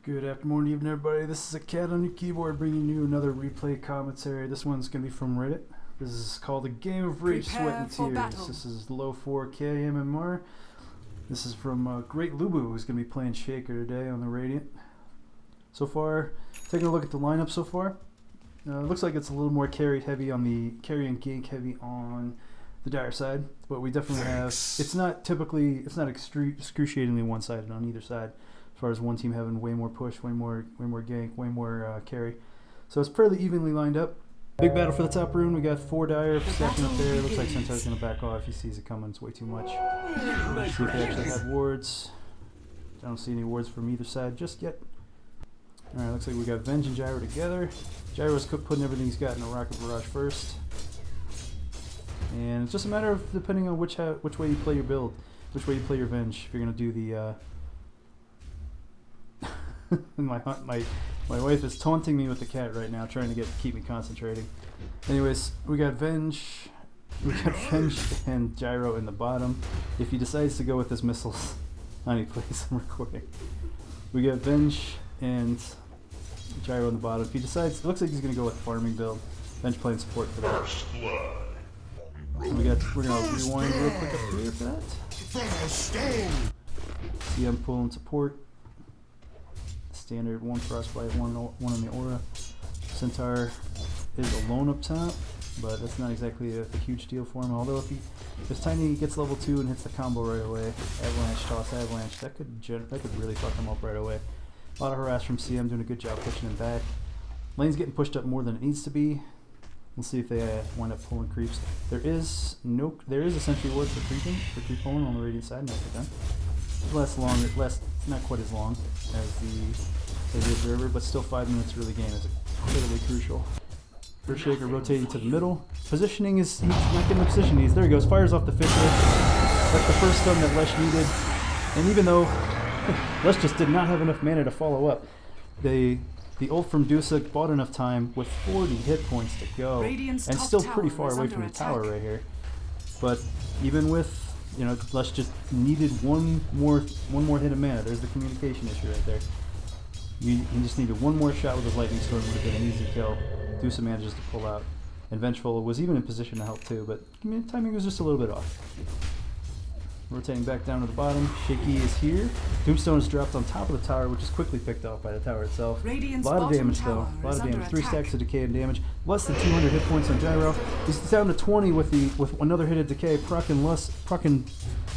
Good afternoon, evening, everybody. This is a cat on your keyboard bringing you another replay commentary. This one's going to be from Reddit. This is called A Game of Rage, Sweat, and Tears. Battle. This is low 4K MMR. This is from Greatlubu, who's going to be playing Shaker today on the Radiant. So far, taking a look at the lineup so far. It looks like it's a little more carry and gank heavy on the Dire side, but we definitely have. It's not excruciatingly one-sided on either side. As far as one team having way more push, way more gank, way more carry. So it's fairly evenly lined up. Big battle for the top rune. We got 4 Dire stacking up there. Looks like Centaur's going to back off. He sees it coming. It's way too much. Let's see if they actually have wards. I don't see any wards from either side just yet. Alright, looks like we got Venge and Gyro together. Gyro's putting everything he's got in a Rocket Barrage first. And it's just a matter of depending on which way you play your build, which way you play your Venge. If you're going to do the... my wife is taunting me with the cat right now, trying to keep me concentrating. Anyways, we got Venge and Gyro in the bottom. If he decides to go with his missiles on any place I'm recording, we got Venge and Gyro in the bottom. If he decides, it looks like he's gonna go with farming build. Venge playing support for that. And we're gonna rewind real quick up here for that. See, I'm pulling support. Standard, 1 frostbite, one on the aura. Centaur is alone up top, but that's not exactly a huge deal for him. Although if Tiny gets level 2 and hits the combo right away, avalanche, toss, avalanche, that could really fuck him up right away. A lot of harass from CM, doing a good job pushing him back. Lane's getting pushed up more than it needs to be. We'll see if they wind up pulling creeps. There is a sentry ward for creep pulling on the Radiant side. Nicely done. Not quite as long as the observer, but still 5 minutes early game is incredibly crucial. First Shaker rotating to the middle. Positioning is, he's not getting the position. There he goes, fires off the Fisher. That's the first stun that Lesh needed. And even though Lesh just did not have enough mana to follow up, the ult from Dusuk bought enough time with 40 hit points to go, and still pretty far away from the tower right here. But even with, Lesh just needed one more hit of mana. There's the communication issue right there. He just needed one more shot with his lightning storm, would have been an easy kill. Dusa manages to pull out, and Vengeful was even in position to help too, but timing was just a little bit off. Rotating back down to the bottom, Shaky is here. Tombstone is dropped on top of the tower, which is quickly picked off by the tower itself. A lot of damage though, a lot of damage. 3 stacks of decay and damage. Less than 200 hit points on Gyro. He's down to 20 with another hit of decay, proccing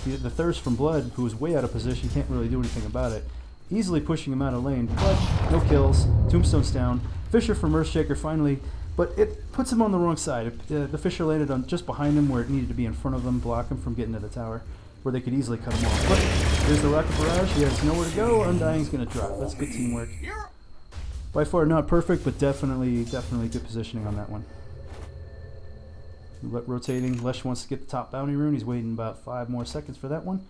the Thirst from Blood, who is way out of position, can't really do anything about it. Easily pushing him out of lane, but no kills. Tombstone's down. Fisher from Earthshaker finally, but it puts him on the wrong side. The Fisher landed on just behind him where it needed to be in front of him, block him from getting to the tower, where they could easily cut him off. But there's the Rocket Barrage. He has nowhere to go. Undying's going to drop. That's good teamwork. By far not perfect, but definitely good positioning on that one. Rotating. Lesh wants to get the top bounty rune. He's waiting about 5 more seconds for that one.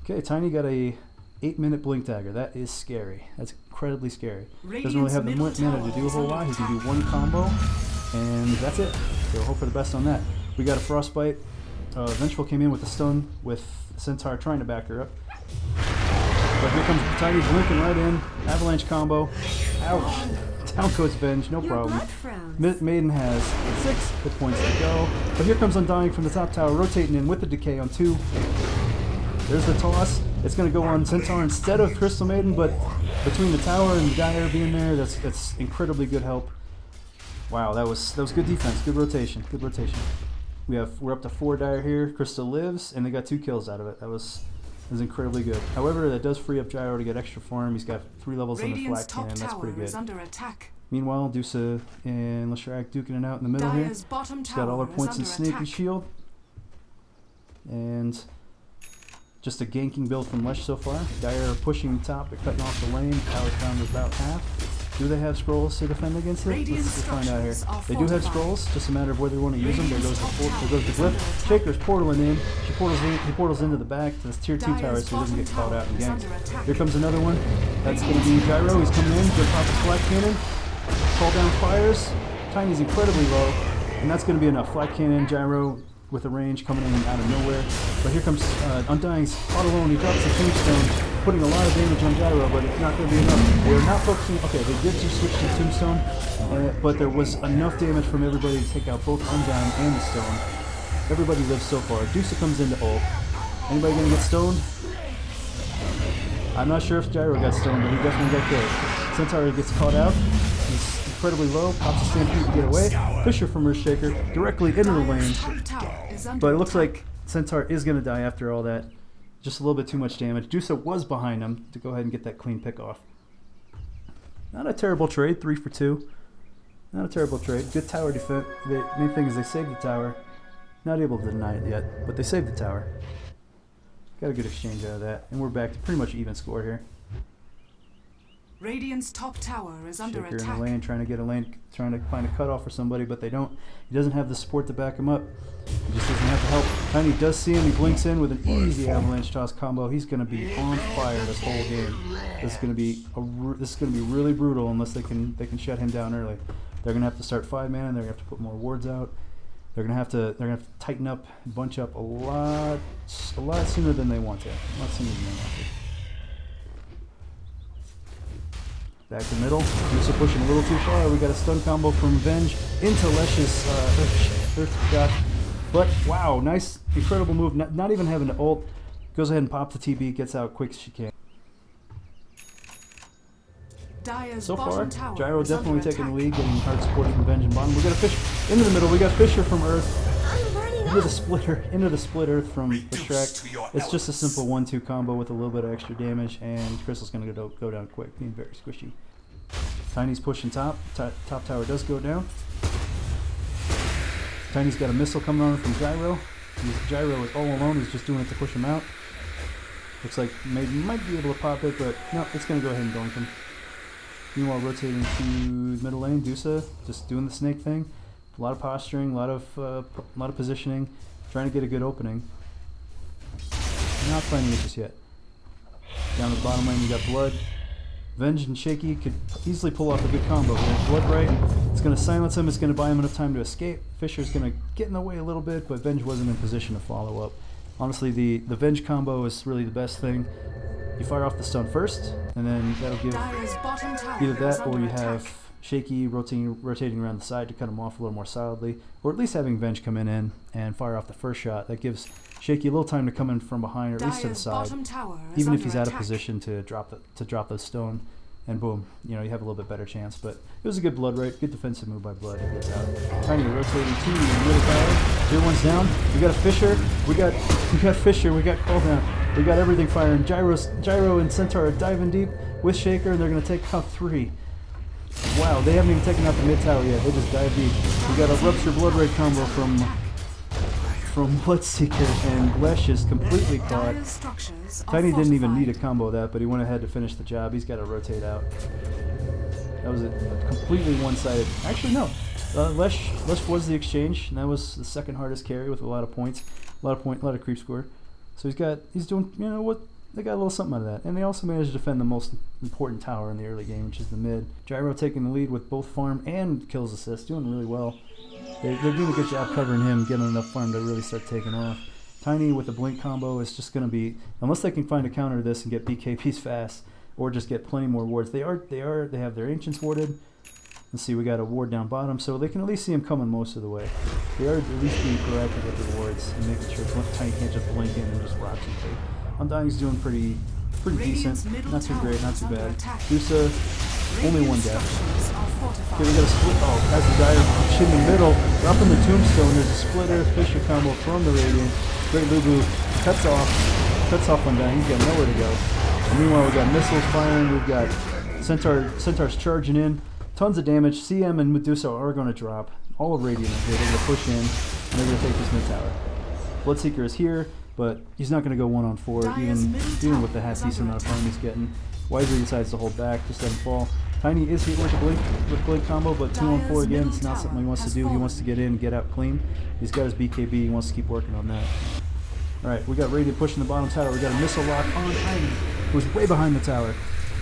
Okay, Tiny got a 8-minute blink dagger. That is scary. That's incredibly scary. Doesn't really have the mana to do a whole lot. He can do 1 combo, and that's it. So hope for the best on that. We got a frostbite. Vengeful came in with a stun with Centaur trying to back her up. But here comes Tiny blinking right in. Avalanche combo. Ouch. Down goes Venge, no problem. Maiden has 6 hit points to go. But here comes Undying from the top tower, rotating in with the decay on 2. There's the toss. It's going to go on Centaur instead of Crystal Maiden, but between the tower and the Dire being there, that's incredibly good help. Wow, that was good defense, good rotation, good rotation. We're up to 4 Dire here. Crystal lives, and they got 2 kills out of it. That was incredibly good. However, that does free up Gyro to get extra farm. He's got 3 levels on the flat cannon. That's pretty good. Meanwhile, Dusa and Leshrac duking it out in the middle here. He's got all our points in Snake and Shield. And just a ganking build from Lesh so far. Dire pushing top, but cutting off the lane. Tower's down to about half. Do they have scrolls to defend against it? Let's find out here. They do have scrolls, just a matter of where they want to use them. There goes the Glyph. Shaker's portaling in. He portals into the back to this tier 2 tower so he doesn't get caught out and ganked. Here comes another one. That's going to be Gyro. He's coming in. Jump off his flat cannon. Call down fires. Tiny's incredibly low, and that's going to be enough. Flat cannon, Gyro with a range coming in out of nowhere. But here comes Undying's all alone. He drops the tombstone. putting a lot of damage on Gyro, but it's not going to be enough. They're not focusing. Okay, they did just switch to Tombstone, but there was enough damage from everybody to take out both Undown and the Stone. Everybody lives so far. Dusa comes into ult. Anybody going to get stoned? I'm not sure if Gyro got stoned, but he definitely got killed. Centaur gets caught out. He's incredibly low. Pops a Stampede to get away. Fisher from Earthshaker directly into the lane. But it looks like Centaur is going to die after all that. Just a little bit too much damage. Dusa was behind him to go ahead and get that clean pick off. Not a terrible trade. 3 for 2. Not a terrible trade. Good tower defense. The main thing is they saved the tower. Not able to deny it yet, but they saved the tower. Got a good exchange out of that, and we're back to pretty much even score here. Radiant's top tower is under Shaker attack. in the lane, trying to get a lane, trying to find a cutoff for somebody, but they don't. He doesn't have the support to back him up. He just doesn't have the help. Tiny does see him. He blinks in with an easy avalanche toss combo. He's going to be on fire this whole game. This is going to be really brutal unless they can shut him down early. They're going to have to start 5 mana. They're going to have to put more wards out. They're gonna have to tighten up, bunch up a lot sooner than they want to. A lot sooner than they want to. Back to middle. Dusa pushing a little too far. We got a stun combo from Venge into Lesh's Earth Shot. But wow, nice, incredible move. Not even having to ult. Goes ahead and pops the TB, gets out quick as she can. So far, Gyro definitely taking the lead, getting hard support from Venge and bottom. We got a Fish into the middle. We got Fisher from Earth into the split Earth from the Shrek. It's just a simple 1-2 combo with a little bit of extra damage, and Crystal's gonna go down quick, being very squishy. Tiny's pushing top. Top tower does go down. Tiny's got a missile coming on from Gyro. Gyro is all alone. He's just doing it to push him out. Looks like maybe might be able to pop it, but no, it's gonna go ahead and doink him. Meanwhile, rotating to middle lane, Dusa just doing the snake thing. A lot of posturing, a lot of positioning, trying to get a good opening. Not finding it just yet. Down the bottom lane, you got Blood. Venge and Shaky could easily pull off a good combo here. Blood right, it's going to silence him, it's going to buy him enough time to escape. Fisher's going to get in the way a little bit, but Venge wasn't in position to follow up. Honestly, the Venge combo is really the best thing. You fire off the stun first, and then that'll give either that or you have Shaky rotating around the side to cut him off a little more solidly, or at least having Venge come in and fire off the first shot. That gives Shaky a little time to come in from behind, or at least to the side, even if he's out of position to drop the stone, and boom, you have a little bit better chance. But it was a good Blood right, good defensive move by Blood. He gets out. Tiny rotating to the middle tower. Tier 1's down. We got a Fisher. We got Fisher. We got Call Down. We got everything firing. Gyro and Centaur are diving deep with Shaker, and they're going to take out 3. Wow, they haven't even taken out the mid tower yet. They just dive deep. We got a Rupture Blood Ray combo from Bloodseeker, and Lesh is completely caught. Tiny didn't even need a combo that, but he went ahead to finish the job. He's got to rotate out. That was a completely one-sided. Actually, no. Lesh was the exchange, and that was the second hardest carry with a lot of points, a lot of creep score. So he's doing, what, they got a little something out of that. And they also managed to defend the most important tower in the early game, which is the mid. Gyro taking the lead with both farm and kills assist, doing really well. They're doing a good job covering him, getting enough farm to really start taking off. Tiny with the blink combo is just going to be, unless they can find a counter to this and get BKBs fast, or just get plenty more wards. They have their ancients warded. Let's see, we got a ward down bottom, so they can at least see him coming most of the way. They are at least being proactive with the wards and making sure Tiny can't just blink in and just rock something. Undying's doing pretty decent, not too great, not too bad. Dusa, only 1 death. Okay, we got a split. Oh, has the Dire in the middle, dropping the Tombstone. There's a split Earth Fisher combo from the Radiant. Greatlubu cuts off Undying. He's got nowhere to go. And meanwhile, we got missiles firing. We've got Centaur's charging in. Tons of damage. CM and Medusa are going to drop. All of Radiant is here. They're going to push in, and they're going to take this mid tower. Bloodseeker is here, but he's not going to go 1-on-4, even with the half-decent amount of farm he's getting. Wisely decides to hold back, just let him fall. Tiny is hit with a blink combo, but 2-on-4 again, it's not something he wants to do. He wants to get in and get out clean. He's got his BKB, he wants to keep working on that. Alright, we got Radiant pushing the bottom tower. We got a missile lock on Tiny, who's way behind the tower.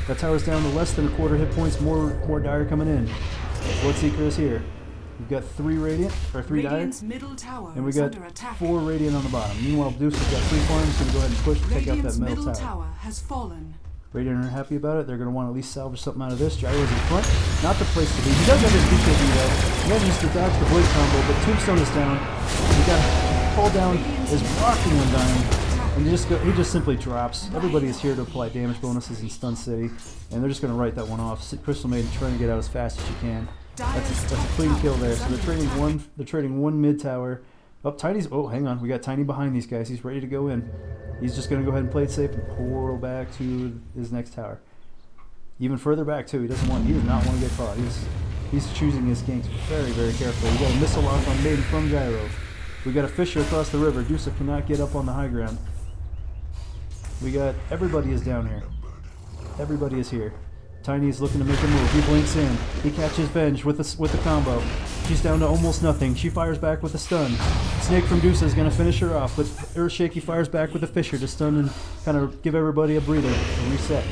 That tower's down to less than a quarter hit points, more Dire coming in. Bloodseeker is here. We've got 3 Radiant, or 3 Dire, and we got 4 Radiant on the bottom. Meanwhile, Deuce has got 3 farms. He's going to go ahead and push to take out that middle tower. Has fallen. Radiant are happy about it. They're going to want to at least salvage something out of this. Gyro's in front. Not the place to be. He does have his BKB though. He manages to dodge the Blade combo, but Tombstone is down. We got Fall Down is rocking Undying. And he just simply drops. Everybody is here to apply damage bonuses in Stun City. And they're just going to write that one off. Crystal Maiden trying to get out as fast as she can. That's a clean kill there. So they're trading one mid tower. Tiny's, oh, hang on. We got Tiny behind these guys. He's ready to go in. He's just going to go ahead and play it safe and portal back to his next tower. Even further back, too. He does not want to get caught. He's choosing his ganks very, very carefully. We got a missile lock on Maiden from Gyro. We got a Fisher across the river. Dusa cannot get up on the high ground. We got, everybody is down here. Everybody is here. Tiny is looking to make a move. He blinks in. He catches Venge with the combo. She's down to almost nothing. She fires back with a stun. Snake from Deuce is going to finish her off, but Earthshaky fires back with a Fisher to stun and kind of give everybody a breather, a reset.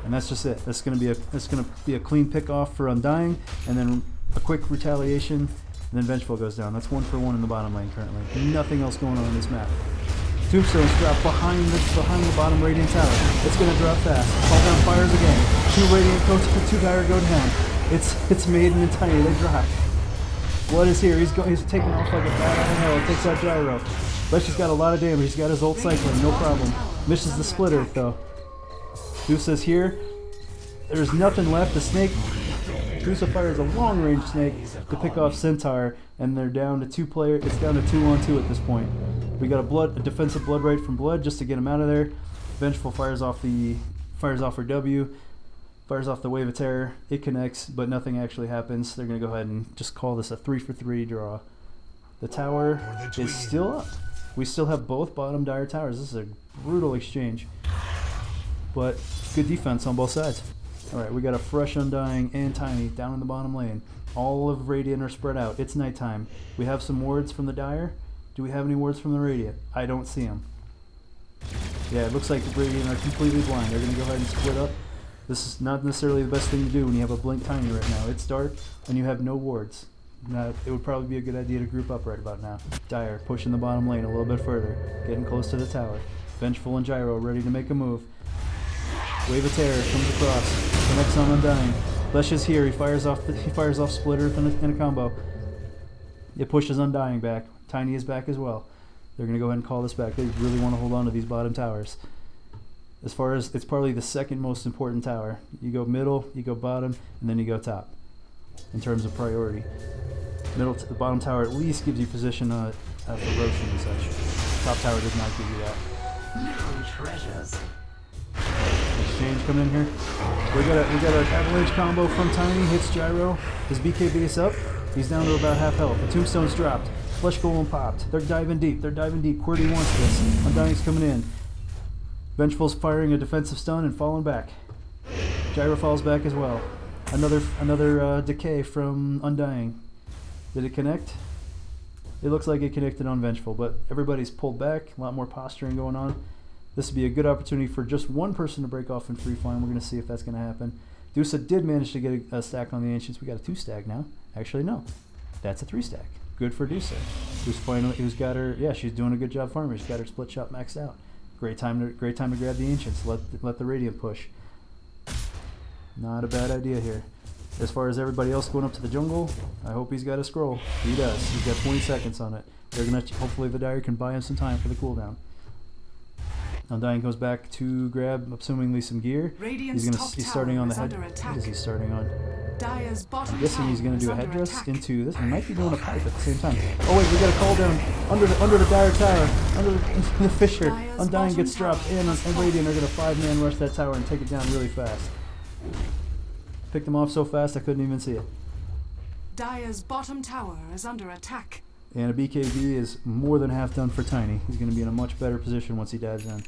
And that's just it. That's going to be a clean pick off for Undying, and then a quick retaliation, and then Vengeful goes down. That's 1 for 1 in the bottom lane currently. Nothing else going on in this map. Tombstone's dropped behind the bottom Radiant tower. It's going to drop fast. Fall Down fires again. 2 Radiant 2 Dire go down. It's Maiden and Tiny. They drop. Blood is here. He's taking off like a bat out of hell. It takes out Gyro. Lesh got a lot of damage. He's got his ult cycling. No problem. Misses the splitter though. Deuce is here. There's nothing left. The snake. Deuce fires a long range snake to pick off Centaur, and they're down to 2 players. It's down to 2-on-2 at this point. We got a defensive blood right from Blood just to get him out of there. Vengeful fires off her W, fires off the Wave of Terror. It connects, but nothing actually happens. They're gonna go ahead and just call this a 3-for-3 draw. The tower is still up. We still have both bottom Dire towers. This is a brutal exchange, but good defense on both sides. All right, we got a fresh Undying and Tiny down in the bottom lane. All of Radiant are spread out. It's nighttime. We have some wards from the Dire. Do we have any wards from the Radiant? I don't see them. Yeah, it looks like the Radiant are completely blind. They're going to go ahead and split up. This is not necessarily the best thing to do when you have a Blink Tiny right now. It's dark and you have no wards. Now, it would probably be a good idea to group up right about now. Dire pushing the bottom lane a little bit further, getting close to the tower. Vengeful and Gyro ready to make a move. Wave of Terror comes across, connects on Undying. Lesh is here. He fires off Splitter in a combo. It pushes Undying back. Tiny is back as well. They're going to go ahead and call this back. They really want to hold on to these bottom towers. As far as, it's probably the second most important tower. You go middle, you go bottom, and then you go top in terms of priority. The bottom tower at least gives you position at the rotation and such. Top tower does not give you that. Treasures. Exchange coming in here. We got an avalanche combo from Tiny. Hits Gyro. His BKB is up. He's down to about half health. The Tombstone's dropped. Flesh Golem popped. They're diving deep. QWERTY wants this. Undying's coming in. Vengeful's firing a defensive stun and falling back. Gyro falls back as well. Another decay from Undying. Did it connect? It looks like it connected on Vengeful, but everybody's pulled back. A lot more posturing going on. This would be a good opportunity for just one person to break off in free flying. We're going to see if that's going to happen. Dusa did manage to get a stack on the Ancients. We got a 2-stack now. Actually, no. That's a 3-stack. Good for Dusa. Who's got her? Yeah, she's doing a good job farming. She's got her split shot maxed out. Great time to grab the Ancients. Let the Radiant push. Not a bad idea here. As far as everybody else going up to the jungle, I hope he's got a scroll. He does. He's got 20 seconds on it. They're gonna hopefully the Dire can buy him some time for the cooldown. Undying goes back to grab, assumingly, some gear. He's starting on the head. What is he starting on? I'm guessing he's going to do a headdress into this. He might be doing a pipe at the same time. Oh wait, we got a call down under the Dire tower, under the Fisher. Undying gets dropped in, and Radiant are going to 5-man rush that tower and take it down really fast. Picked them off so fast I couldn't even see it. Dire's bottom tower is under attack. And a BKB is more than half done for Tiny. He's going to be in a much better position once he dives in.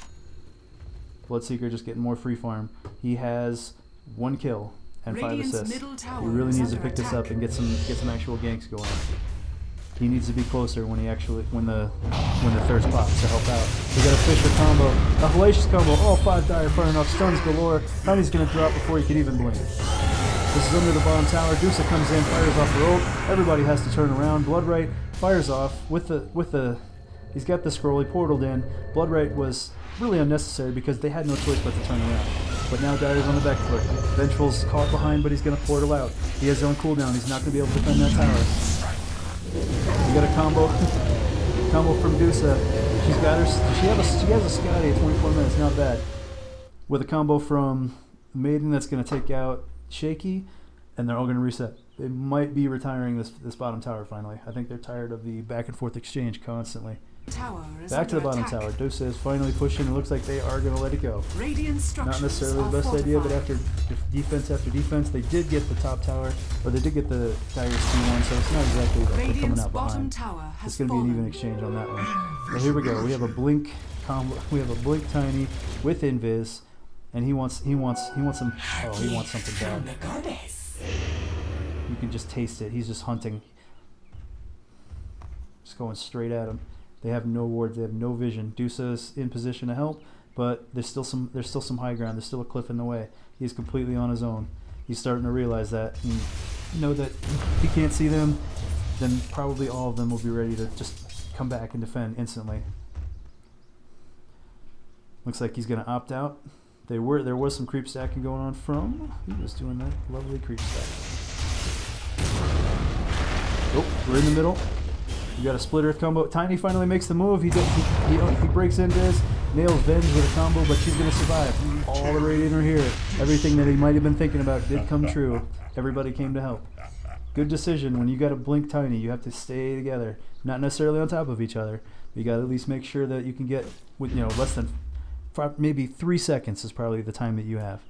Bloodseeker just getting more free farm. He has 1 kill and 5 assists. He really needs to pick this up and get some actual ganks going. He needs to be closer when the thirst pops to help out. We got a Fisher combo, a hellacious combo. All 5 Dire firing off stuns galore. Tiny's going to drop before he can even blink. This is under the bottom tower. Dusa comes in, fires off her ult. Everybody has to turn around. Bloodright fires off with the. He's got the scroll. He portaled in. Bloodright was really unnecessary because they had no choice but to turn around. But now Dyer's on the back foot. Vengeful's caught behind, but he's going to portal out. He has his own cooldown. He's not going to be able to defend that tower. We got a combo. Combo from Dusa. She's got her. She has a Scotty at 24 minutes. Not bad. With a combo from Maiden that's going to take out Shaky, and they're all going to reset. They might be retiring this bottom tower finally. I think they're tired of the back and forth exchange constantly. Back to the bottom tower. Dusa is finally pushing. It looks like they are going to let it go. Not necessarily the best idea, but after defense after defense, they did get the top tower, or they did get the Dyer's T1, so it's not exactly that they're coming out behind. It's going to be an even exchange on that one. But here we go. We have a blink combo. We have a blink Tiny with Invis, and he wants some. Oh, he wants something bad. You can just taste it. He's just hunting. Just going straight at him. They have no wards. They have no vision. Dusa is in position to help, but there's still some high ground. There's still a cliff in the way. He's completely on his own. He's starting to realize that. And know that if he can't see them, then probably all of them will be ready to just come back and defend instantly. Looks like he's going to opt out. There was some creep stacking going on from. He was doing that lovely creep stack. Oh, we're in the middle. You got a split earth combo. Tiny finally makes the move. He breaks into this, nails Venge with a combo, but she's gonna survive. All the Radiant are here. Everything that he might have been thinking about did come true. Everybody came to help. Good decision. When you got to blink Tiny, you have to stay together. Not necessarily on top of each other. But you got to at least make sure that you can get with less than maybe 3 seconds is probably the time that you have.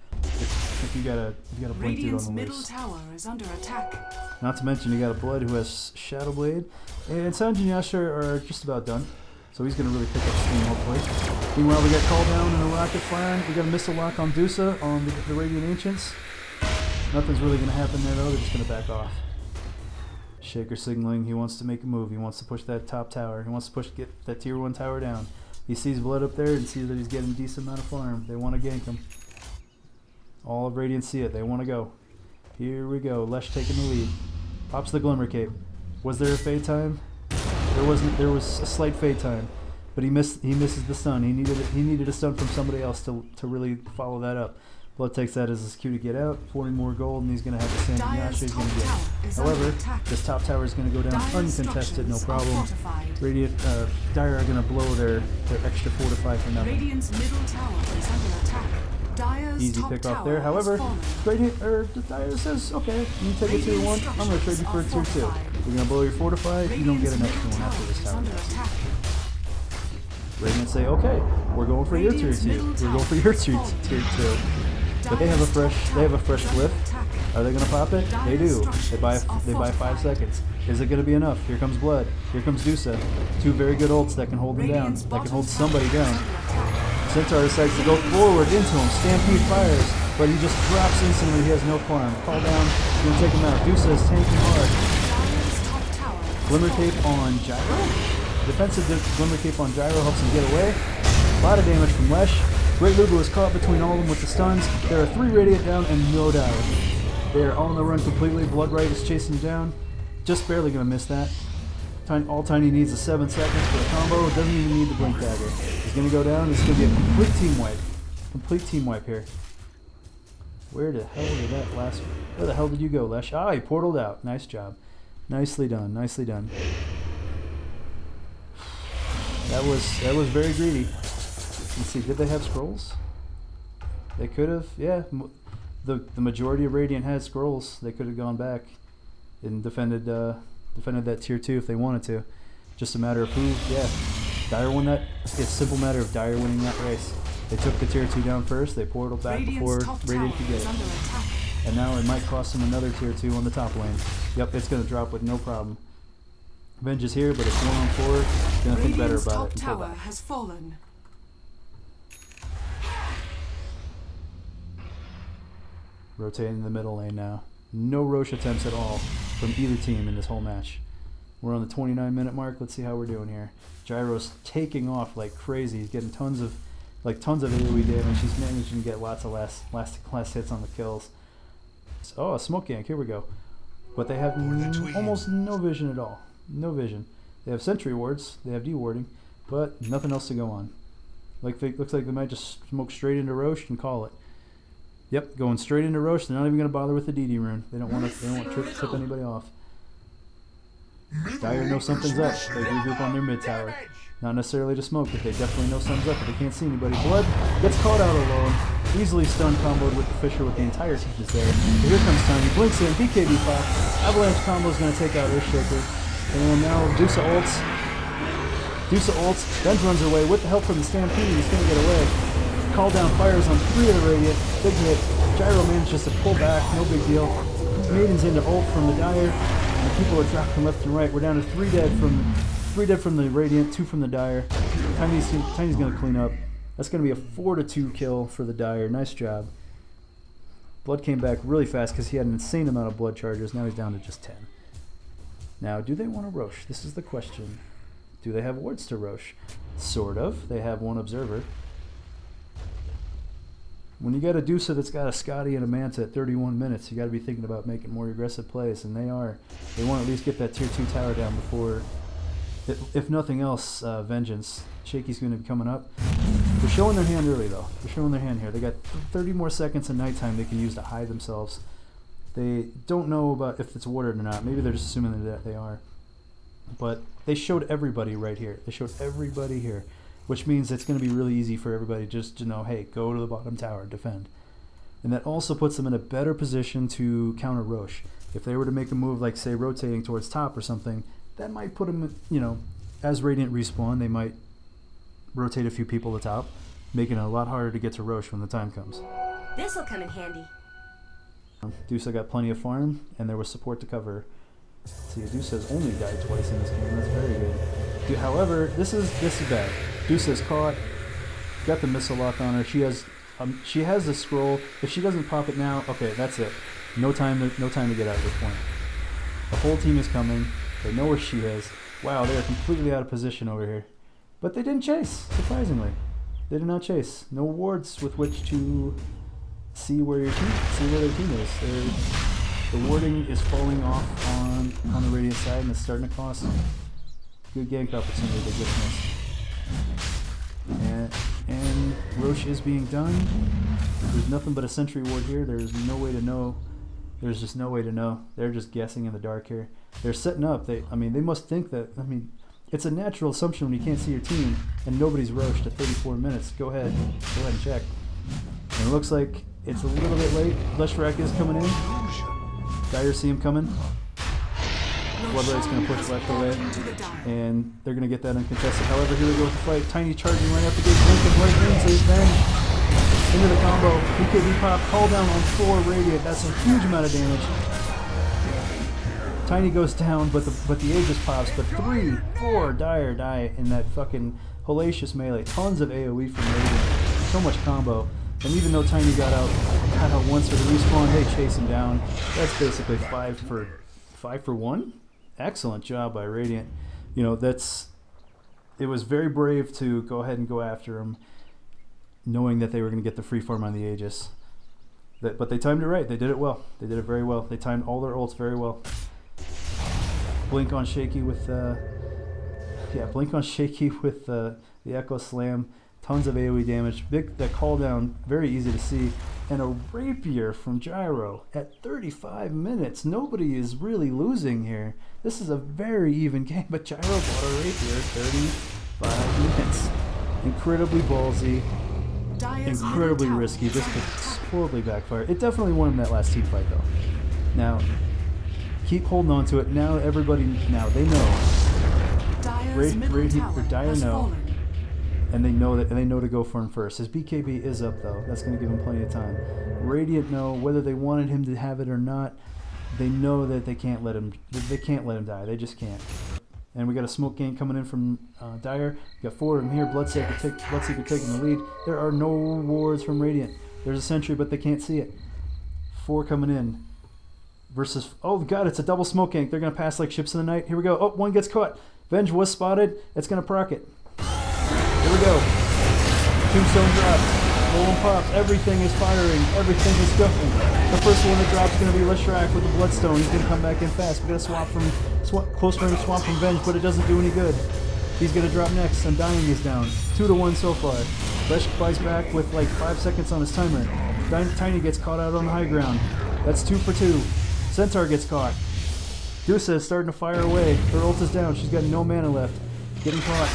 If you gotta blink through on the middle loose. tower is under attack. Not to mention you got a Blood who has Shadow Blade, and Sanj and Yasha are just about done. So he's gonna really pick up steam hopefully. Meanwhile we got called down and a rocket firing. We got a missile lock on Dusa on the Radiant Ancients. Nothing's really gonna happen there though. They're just gonna back off. Shaker signaling. He wants to make a move. He wants to push that top tower. He wants to get that tier 1 tower down. He sees Blood up there and sees that he's getting a decent amount of farm. They want to gank him. All of Radiant see it. They want to go. Here we go. Lesh taking the lead. Pops the Glimmer Cape. Was there a fade time? There wasn't. There was a slight fade time, but he misses the stun. He needed a stun from somebody else to really follow that up. Blood takes that as his cue to get out. 40 more gold, and he's going to have the sand and Yasha. He's going to get it. However, this top tower is going to go down uncontested, no problem. Radiant, Dire are going to blow their extra fortify for nothing. Radiant's middle tower is under attack. Dire's Easy top pick off tower there. However, has Dire says, okay, you take a tier 1, I'm going to trade you for a tier 2. You're going to blow your fortify, you don't get an extra one after this tower dies. Radiant say, okay, we're going for your tier 2. We're going for your tier 2. But they have a fresh glyph. Are they gonna pop it? They do. They buy 5 seconds. Is it gonna be enough? Here comes Blood. Here comes Dusa. 2 very good ults that can hold them down. That can hold somebody down. Centaur decides to go forward into him. Stampede fires, but he just drops instantly. He has no farm. Call down. He's gonna take him out. Dusa is tanking hard. Glimmer Cape on Gyro. Defensive Glimmer Cape on Gyro helps him get away. A lot of damage from Lesh. Greatlubu is caught between all of them with the stuns. There are 3 Radiant down and no Dire. They are on the run completely. Bloodright is chasing him down. Just barely going to miss that. All Tiny needs is 7 seconds for a combo. Doesn't even need the Blink Dagger. He's going to go down. It's going to be a complete team wipe. Complete team wipe here. Where the hell did you go, Lesh? Ah, he portaled out. Nice job. Nicely done. Nicely done. That was very greedy. Let's see, did they have scrolls? They could have, yeah. The majority of Radiant had scrolls. They could have gone back and defended that tier 2 if they wanted to. Just a matter of who, yeah. Dire won that. It's a simple matter of Dire winning that race. They took the tier 2 down first. They portaled back before Radiant could get it. And now it might cost them another tier 2 on the top lane. Yep, it's going to drop with no problem. Venge is here, but it's 1-on-4. Gonna think better about it. Tower has fallen. Rotating in the middle lane now. No Roche attempts at all from either team in this whole match. We're on the 29-minute mark. Let's see how we're doing here. Gyro's taking off like crazy. He's getting tons of AoE damage. He's managing to get lots of last hits on the kills. Oh, a smoke gank. Here we go. But they have almost no vision at all. No vision. They have sentry wards. They have dewarding, but nothing else to go on. Looks like they might just smoke straight into Roche and call it. Yep, going straight into Roche. They're not even going to bother with the DD rune. They don't want to tip anybody off. Dire knows something's up. They regroup on their mid tower. Not necessarily to smoke, but they definitely know something's up, but they can't see anybody. Blood gets caught out alone. Easily stun comboed with the Fisher with the entire team is there. But here comes Tiny. Blinks in. BKB pop. Avalanche combo is going to take out Earthshaker. And now Deuce ults. Deuce ults. Benj runs away with the help from the Stampede. He's going to get away. Call down fires on 3 of the Radiant. Big hit. Gyro manages to pull back. No big deal. Maiden's into ult from the Dire. And people are dropping left and right. We're down to 3 dead from the Radiant, 2 from the Dire. Tiny's going to clean up. That's going to be a 4-2 kill for the Dire. Nice job. Blood came back really fast because he had an insane amount of blood charges. Now he's down to just 10. Now, do they want to Roche? This is the question. Do they have wards to Roche? Sort of. They have 1 observer. When you got a Dusa that's got a Scotty and a Manta at 31 minutes, you got to be thinking about making more aggressive plays, and they are. They want to at least get that tier 2 tower down before, if nothing else, Vengeance. Shaky's going to be coming up. They're showing their hand early, though. They're showing their hand here. They got 30 more seconds of nighttime they can use to hide themselves. They don't know about if it's warded or not. Maybe they're just assuming that they are. But they showed everybody right here. They showed everybody here, which means it's going to be really easy for everybody just to know, hey, go to the bottom tower, defend. And that also puts them in a better position to counter Roche. If they were to make a move like, say, rotating towards top or something, that might put them, you know, as Radiant respawn, they might rotate a few people to top, making it a lot harder to get to Roche when the time comes. This'll come in handy. Dusa got plenty of farm, and there was support to cover. See, Dusa's only died twice in this game. That's very good. However, this is bad. Dusa's caught. Got the missile lock on her. She has the scroll. If she doesn't pop it now, okay, that's it. No time to get out at this point. The whole team is coming. They know where she is. Wow, they are completely out of position over here. But they didn't chase, surprisingly. They did not chase. No wards with which to see where their team is. The warding is falling off on the Radiant side, and it's starting to cost. Good gank opportunity they just missed. And Roche is being done. There's nothing but a sentry ward here. There's no way to know. There's just no way to know. They're just guessing in the dark here. They're setting up. They must think that. It's a natural assumption when you can't see your team and nobody's Roche at 34 minutes. Go ahead and check. And it looks like it's a little bit late. Leshrac is coming in. Dire see him coming. Bloodlight's going to push Lesh away, and they're going to get that uncontested. However, here we go with the fight. Tiny charging right up the gate, blinking right into Venge. Into the combo. BKB pop, call down on 4 Radiant. That's a huge amount of damage. Tiny goes down, but the Aegis pops. But 3, 4 Dire die in that fucking hellacious melee. Tons of AoE from Radiant. So much combo. And even though Tiny got out once for the respawn, they chase him down. That's basically 5 for 1. Excellent job by Radiant. You know, it was very brave to go ahead and go after him, knowing that they were going to get the free farm on the Aegis. But they timed it right. They did it well. They did it very well. They timed all their ults very well. Blink on Shaky with the Echo Slam. Tons of AoE damage. That call down, very easy to see. And a Rapier from Gyro at 35 minutes. Nobody is really losing here. This is a very even game, but Gyro bought a Rapier at 35 minutes. Incredibly ballsy. Incredibly risky. This could horribly backfire. It definitely won him that last team fight, though. Now, keep holding on to it. Now everybody, they know. Dire know. And they know to go for him first. His BKB is up, though. That's going to give him plenty of time. Radiant know whether they wanted him to have it or not. They know that they can't let him. They can't let him die. They just can't. And we got a smoke gank coming in from Dire. We got 4 of them here. Bloodseeker taking the lead. There are no wards from Radiant. There's a sentry, but they can't see it. 4 coming in. Versus, oh god, it's a double smoke gank. They're going to pass like ships in the night. Here we go. Oh, 1 gets caught. Venge was spotted. It's going to proc it. Here we go. Tombstone drop. Golem pops. Everything is firing. Everything is going. The first one that drops is going to be Leshrac with the Bloodstone. He's going to come back in fast. We got to close range swap from Venge, but it doesn't do any good. He's going to drop next. Undying is down. 2-1 so far. Lesh buys back with like 5 seconds on his timer. Tiny gets caught out on the high ground. That's 2 for 2. Centaur gets caught. Dusa is starting to fire away. Her ult is down. She's got no mana left. Getting caught.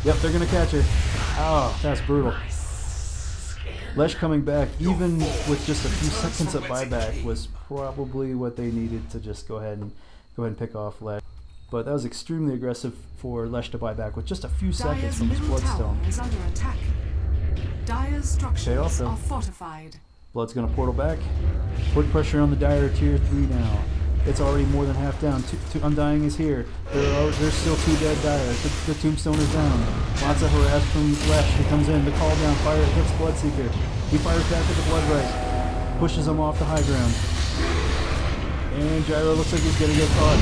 Yep, they're going to catch her. Oh, that's brutal. Lesh coming back, even with just a few seconds of buyback, was probably what they needed to just go ahead and pick off Lesh. But that was extremely aggressive for Lesh to buy back with just a few seconds from his Bloodstone. Is under attack. Dire's structures are fortified. Blood's gonna portal back. Put pressure on the Dire tier 3 now. It's already more than half down. Undying is here. There's still 2 dead Dire. The Tombstone is down. Lots of harass from Lesh. He comes in. The call down. Fire hits Bloodseeker. He fires back at the Blood Right. Pushes him off the high ground. And Gyro looks like he's gonna get caught.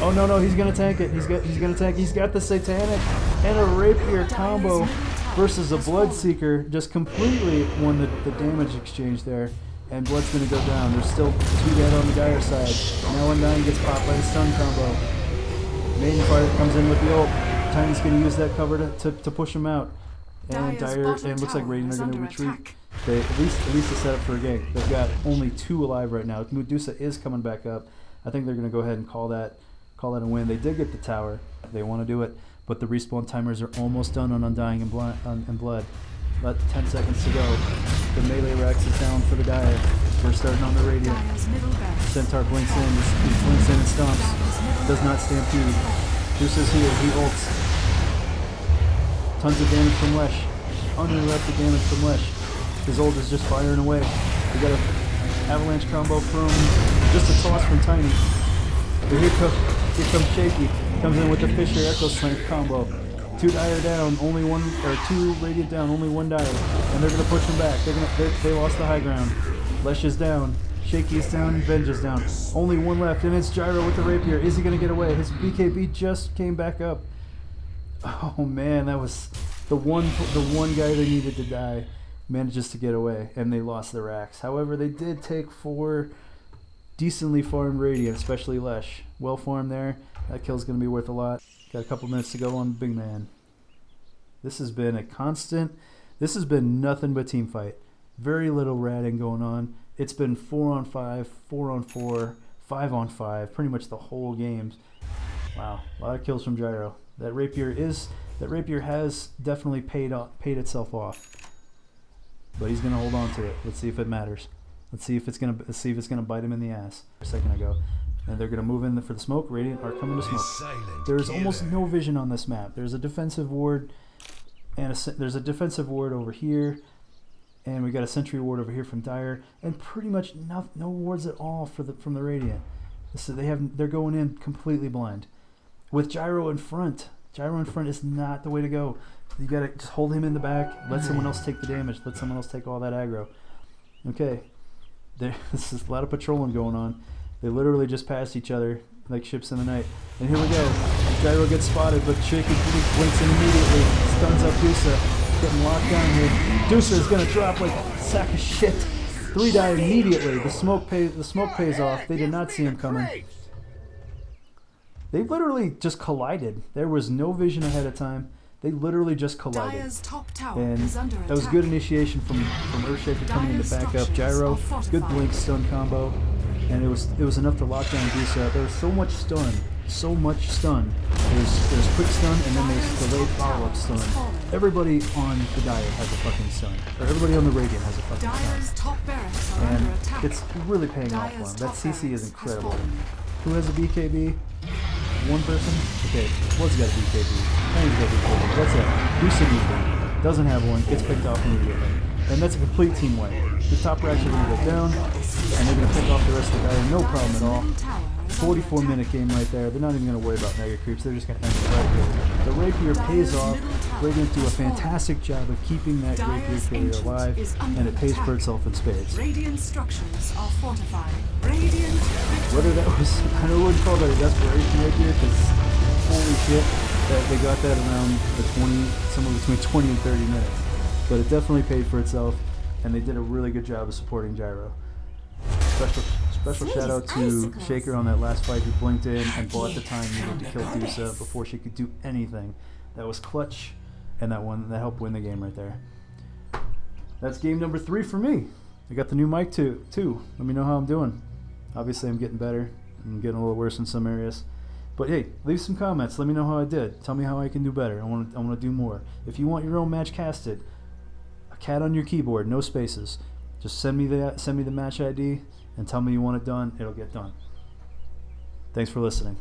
Oh no, he's gonna tank it. He's gonna tank. He's got the Satanic and a Rapier combo versus a Bloodseeker. Just completely won the damage exchange there. And Blood's gonna go down. There's still 2 dead on the Dire side. Now Undying gets popped by the stun combo. Maiden Fire comes in with the ult. Tiny's gonna use that cover to push him out. And Dire and looks like Radiant are gonna retreat. They at least a setup for a gank. They've got only 2 alive right now. Medusa is coming back up. I think they're gonna go ahead and call that a win. They did get the tower. They want to do it, but the respawn timers are almost done on Undying and Blood. About 10 seconds to go. The melee Rex is down for the Dire. We're starting on the Radiant. Centaur blinks in. He blinks in and stomps. Does not stampede. Deuce is here. He ults. Tons of damage from Lesh. Uninterrupted damage from Lesh. His ult is just firing away. We got an avalanche combo from just a toss from Tiny. But here comes Shaky. Comes in with the Fisher Echo Slam combo. 2 Dire down, only 1 or 2 Radiant down, only 1 Dire, and they're gonna push him back. They lost the high ground. Lesh is down, Shaky is down, Venge is down. Only 1 left, and it's Gyro with the Rapier. Is he gonna get away? His BKB just came back up. Oh man, that was the one guy they needed to die. Manages to get away, and they lost their racks. However, they did take 4 decently farmed Radiant, especially Lesh. Well farmed there. That kill's gonna be worth a lot. Got a couple minutes to go on Big Man. This has been a constant. This has been nothing but team fight. Very little ratting going on. It's been 4-on-5, 4-on-4, 5-on-5, pretty much the whole games. Wow, a lot of kills from Gyro. That Rapier has definitely paid itself off. But he's gonna hold on to it. Let's see if it matters. Let's see if it's gonna bite him in the ass. A second ago. And they're going to move in for the smoke. Radiant are coming to smoke. There's almost no vision on this map. There's a defensive ward, and there's a defensive ward over here, and we got a sentry ward over here from Dire, and pretty much no wards at all from the Radiant. So they're going in completely blind. With Gyro in front. Gyro in front is not the way to go. You got to just hold him in the back. Let someone else take the damage. Let someone else take all that aggro. Okay. This is a lot of patrolling going on. They literally just passed each other like ships in the night. And here we go. Gyro gets spotted, but Shaky blinks in immediately. Stuns up Dusa. Getting locked down here. Dusa is going to drop like a sack of shit. 3 die immediately. The smoke pays off. They did not see him coming. They literally just collided. There was no vision ahead of time. They literally just collided. And that was good initiation from Earthshaker coming in to back up Gyro. Good blink stun combo. And it was enough to lock down Dusa. There was so much stun. There's quick stun, and then there's delayed follow-up stun. Everybody on the Dire has a fucking stun. Or everybody on the Radiant has a fucking stun. And it's really paying off for him. That CC is incredible. Who has a BKB? One person? Okay, Blood's got a BKB. Tiny's got a BKB. That's it. Dusa needs one. Doesn't have one. Gets picked off immediately. And that's a complete team wipe. The top racks are going to go down, and they're going to pick off the rest of the Dire. No problem at all. 44-minute game right there. They're not even going to worry about mega creeps. They're just going to end it right here. The Rapier pays off. Radiant do a fantastic job of keeping that Rapier carrier alive, and it pays for itself in spades. Radiant structures are fortified. Whether that was, I wouldn't call that a desperation Rapier, because holy shit, that they got that around the 20, somewhere between 20 and 30 minutes. but it definitely paid for itself, and they did a really good job of supporting Gyro. Special shout out to Shaker on that last fight, who blinked in and bought the time needed to kill Dusa before she could do anything. That was clutch, and that helped win the game right there. That's game number 3 for me. I got the new mic too. Let me know how I'm doing. Obviously, I'm getting better. I'm getting a little worse in some areas. But hey, leave some comments. Let me know how I did. Tell me how I can do better. I want to do more. If you want your own match casted, a cat on your keyboard, no spaces. Just send me the match ID and tell me you want it done. It'll get done. Thanks for listening.